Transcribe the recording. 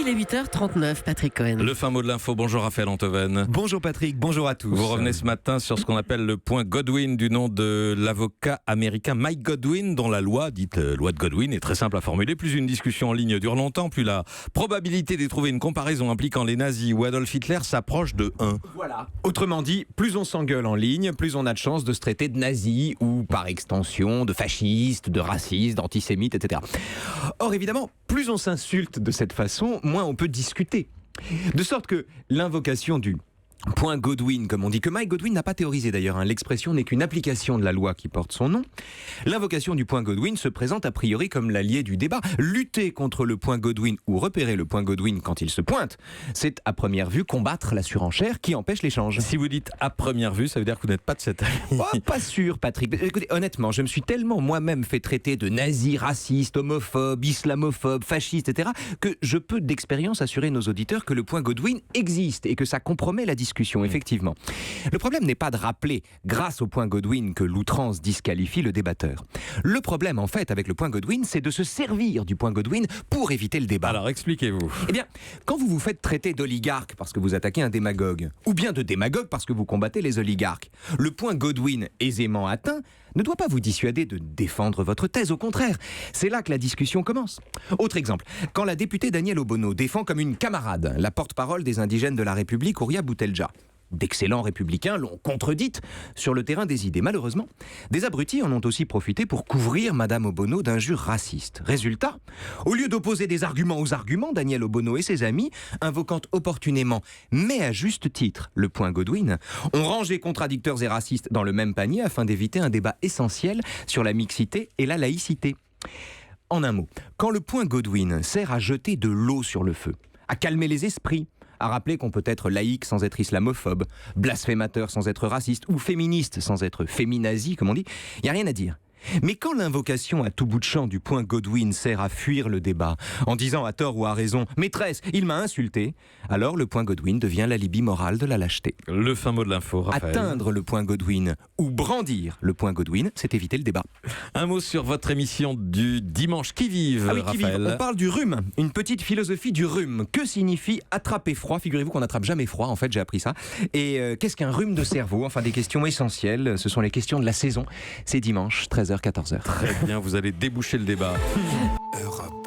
il est 8h39, Patrick Cohen. Le fin mot de l'info, bonjour Raphaël Antoven. Bonjour Patrick, bonjour à tous. Vous revenez ce matin sur ce qu'on appelle le point Godwin du nom de l'avocat américain Mike Godwin, dont la loi, dite loi de Godwin, est très simple à formuler. Plus une discussion en ligne dure longtemps, plus la probabilité de trouver une comparaison impliquant les nazis ou Adolf Hitler s'approche de 1. Voilà. Autrement dit, plus on s'engueule en ligne, plus on a de chances de se traiter de nazis ou par extension de fascistes, de racistes, d'antisémites, etc. Or évidemment, plus on s'insulte de cette façon, moins on peut discuter. De sorte que l'invocation du point Godwin, comme on dit, que Mike Godwin n'a pas théorisé d'ailleurs, l'expression n'est qu'une application de la loi qui porte son nom. L'invocation du point Godwin se présente a priori comme l'allié du débat. Lutter contre le point Godwin ou repérer le point Godwin quand il se pointe, c'est à première vue combattre la surenchère qui empêche l'échange. Si vous dites à première vue, ça veut dire que vous n'êtes pas de cet avis. Oh, pas sûr, Patrick. Écoutez, honnêtement, je me suis tellement moi-même fait traiter de nazi, raciste, homophobe, islamophobe, fasciste, etc., que je peux d'expérience assurer nos auditeurs que le point Godwin existe et que ça compromet la discussion, effectivement. Le problème n'est pas de rappeler, grâce au point Godwin, que l'outrance disqualifie le débatteur. Le problème, en fait, avec le point Godwin, c'est de se servir du point Godwin pour éviter le débat. Alors, expliquez-vous. Eh bien, quand vous vous faites traiter d'oligarque parce que vous attaquez un démagogue, ou bien de démagogue parce que vous combattez les oligarques, le point Godwin aisément atteint ne doit pas vous dissuader de défendre votre thèse, au contraire. C'est là que la discussion commence. Autre exemple, quand la députée Danielle Obono défend comme une camarade la porte-parole des indigènes de la République, Ouria Boutelja. D'excellents républicains l'ont contredite sur le terrain des idées. Malheureusement, des abrutis en ont aussi profité pour couvrir Madame Obono d'injures racistes. Résultat, au lieu d'opposer des arguments aux arguments, Danielle Obono et ses amis, invoquant opportunément, mais à juste titre, le point Godwin, ont rangé contradicteurs et racistes dans le même panier afin d'éviter un débat essentiel sur la mixité et la laïcité. En un mot, quand le point Godwin sert à jeter de l'eau sur le feu, à calmer les esprits, à rappeler qu'on peut être laïque sans être islamophobe, blasphémateur sans être raciste, ou féministe sans être féminazi, comme on dit, il n'y a rien à dire. Mais quand l'invocation à tout bout de champ du point Godwin sert à fuir le débat, en disant à tort ou à raison « Maîtresse, il m'a insulté », alors le point Godwin devient l'alibi moral de la lâcheté. Le fin mot de l'info, Raphaël. Atteindre le point Godwin ou brandir le point Godwin, c'est éviter le débat. Un mot sur votre émission du dimanche qui vive, Qui Raphaël. vive. On parle du rhume, une petite philosophie du rhume. Que signifie attraper froid? Figurez-vous qu'on n'attrape jamais froid, en fait, j'ai appris ça. Et qu'est-ce qu'un rhume de cerveau? Enfin, des questions essentielles, ce sont les questions de la saison. C'est dimanche, 13h-14h. Très bien, vous allez déboucher le débat. Europe.